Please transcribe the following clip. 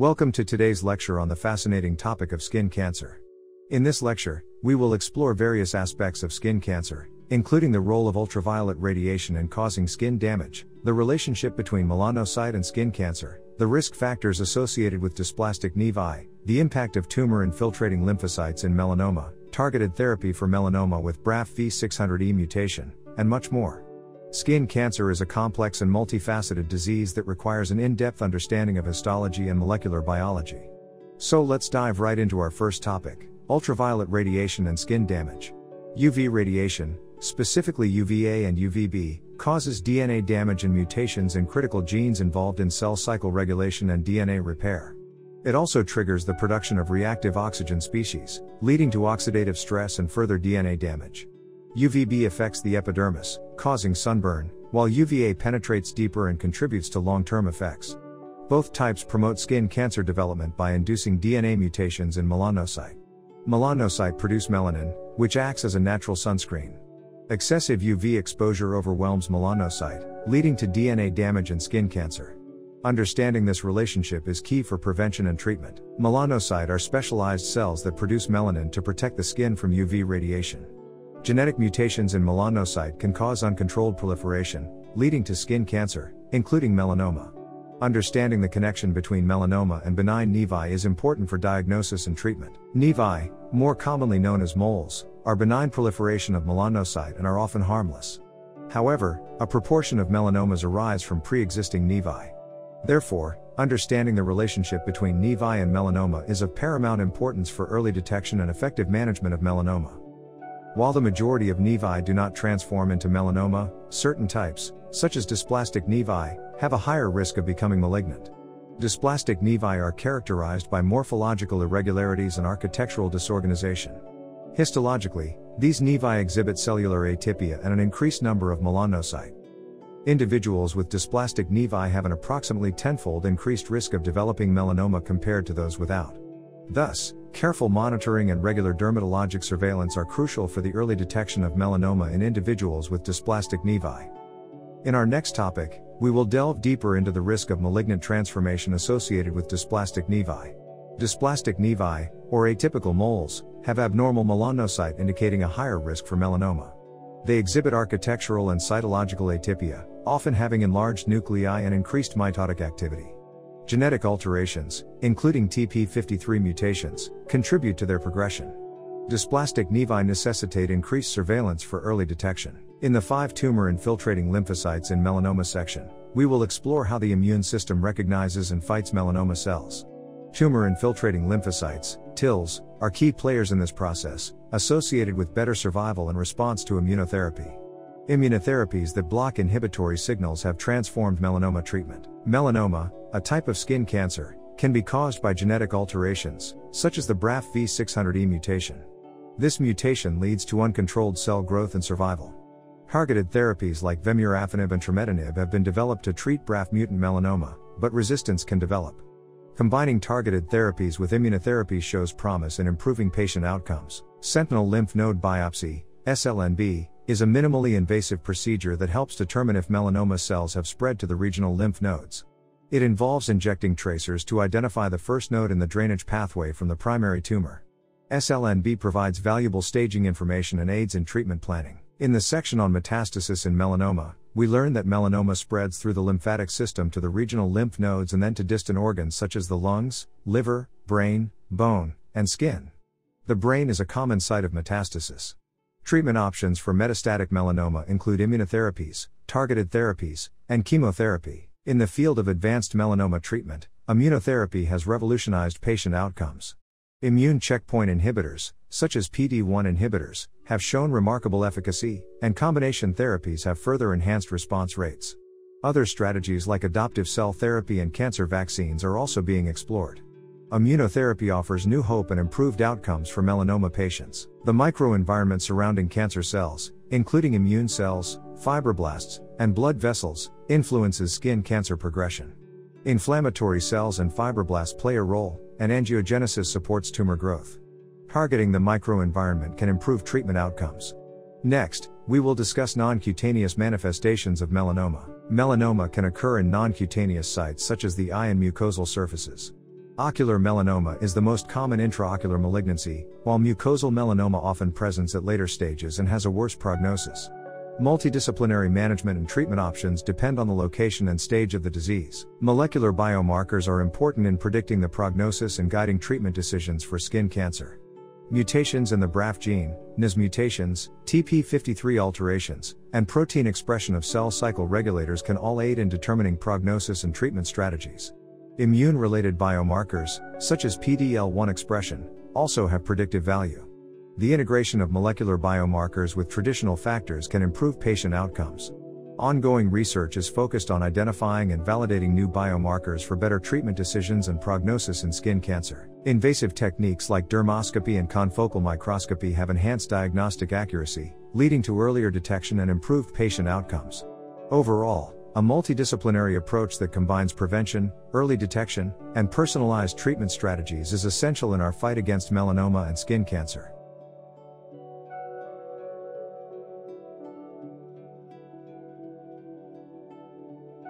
Welcome to today's lecture on the fascinating topic of skin cancer. In this lecture, we will explore various aspects of skin cancer, including the role of ultraviolet radiation in causing skin damage, the relationship between melanocyte and skin cancer, the risk factors associated with dysplastic nevi, the impact of tumor-infiltrating lymphocytes in melanoma, targeted therapy for melanoma with BRAF V600E mutation, and much more. Skin cancer is a complex and multifaceted disease that requires an in-depth understanding of histology and molecular biology. So let's dive right into our first topic, ultraviolet radiation and skin damage. UV radiation, specifically UVA and UVB, causes DNA damage and mutations in critical genes involved in cell cycle regulation and DNA repair. It also triggers the production of reactive oxygen species, leading to oxidative stress and further DNA damage. UVB affects the epidermis, causing sunburn, while UVA penetrates deeper and contributes to long-term effects. Both types promote skin cancer development by inducing DNA mutations in melanocyte. Melanocyte produce melanin, which acts as a natural sunscreen. Excessive UV exposure overwhelms melanocyte, leading to DNA damage and skin cancer. Understanding this relationship is key for prevention and treatment. Melanocyte are specialized cells that produce melanin to protect the skin from UV radiation. Genetic mutations in melanocyte can cause uncontrolled proliferation, leading to skin cancer, including melanoma. Understanding the connection between melanoma and benign nevi is important for diagnosis and treatment. Nevi, more commonly known as moles, are benign proliferation of melanocyte and are often harmless. However, a proportion of melanomas arise from pre-existing nevi. Therefore, understanding the relationship between nevi and melanoma is of paramount importance for early detection and effective management of melanoma. While the majority of nevi do not transform into melanoma, certain types, such as dysplastic nevi, have a higher risk of becoming malignant. Dysplastic nevi are characterized by morphological irregularities and architectural disorganization. Histologically, these nevi exhibit cellular atypia and an increased number of melanocyte. Individuals with dysplastic nevi have an approximately tenfold increased risk of developing melanoma compared to those without. Thus, careful monitoring and regular dermatologic surveillance are crucial for the early detection of melanoma in individuals with dysplastic nevi. In our next topic, we will delve deeper into the risk of malignant transformation associated with dysplastic nevi. Dysplastic nevi, or atypical moles, have abnormal melanocyte indicating a higher risk for melanoma. They exhibit architectural and cytological atypia, often having enlarged nuclei and increased mitotic activity. Genetic alterations, including TP53 mutations, contribute to their progression. Dysplastic nevi necessitate increased surveillance for early detection. In the 5 tumor-infiltrating lymphocytes in melanoma section, we will explore how the immune system recognizes and fights melanoma cells. Tumor-infiltrating lymphocytes, TILs, are key players in this process, associated with better survival and response to immunotherapy. Immunotherapies that block inhibitory signals have transformed melanoma treatment. Melanoma, a type of skin cancer, can be caused by genetic alterations, such as the BRAF V600E mutation. This mutation leads to uncontrolled cell growth and survival. Targeted therapies like vemurafenib and trametinib have been developed to treat BRAF mutant melanoma, but resistance can develop. Combining targeted therapies with immunotherapy shows promise in improving patient outcomes. Sentinel lymph node biopsy, SLNB, is a minimally invasive procedure that helps determine if melanoma cells have spread to the regional lymph nodes. It involves injecting tracers to identify the first node in the drainage pathway from the primary tumor. SLNB provides valuable staging information and aids in treatment planning. In the section on metastasis in melanoma, we learn that melanoma spreads through the lymphatic system to the regional lymph nodes and then to distant organs such as the lungs, liver, brain, bone, and skin. The brain is a common site of metastasis. Treatment options for metastatic melanoma include immunotherapies, targeted therapies, and chemotherapy. In the field of advanced melanoma treatment, immunotherapy has revolutionized patient outcomes. Immune checkpoint inhibitors, such as PD-1 inhibitors, have shown remarkable efficacy, and combination therapies have further enhanced response rates. Other strategies like adoptive cell therapy and cancer vaccines are also being explored. Immunotherapy offers new hope and improved outcomes for melanoma patients. The microenvironment surrounding cancer cells, including immune cells, fibroblasts, and blood vessels, influences skin cancer progression. Inflammatory cells and fibroblasts play a role, and angiogenesis supports tumor growth. Targeting the microenvironment can improve treatment outcomes. Next, we will discuss non-cutaneous manifestations of melanoma. Melanoma can occur in non-cutaneous sites such as the eye and mucosal surfaces. Ocular melanoma is the most common intraocular malignancy, while mucosal melanoma often presents at later stages and has a worse prognosis. Multidisciplinary management and treatment options depend on the location and stage of the disease. Molecular biomarkers are important in predicting the prognosis and guiding treatment decisions for skin cancer. Mutations in the BRAF gene, NS mutations, TP53 alterations, and protein expression of cell cycle regulators can all aid in determining prognosis and treatment strategies. Immune-related biomarkers, such as PD-L1 expression, also have predictive value. The integration of molecular biomarkers with traditional factors can improve patient outcomes. Ongoing research is focused on identifying and validating new biomarkers for better treatment decisions and prognosis in skin cancer. Invasive techniques like dermoscopy and confocal microscopy have enhanced diagnostic accuracy, leading to earlier detection and improved patient outcomes. Overall, a multidisciplinary approach that combines prevention, early detection, and personalized treatment strategies is essential in our fight against melanoma and skin cancer.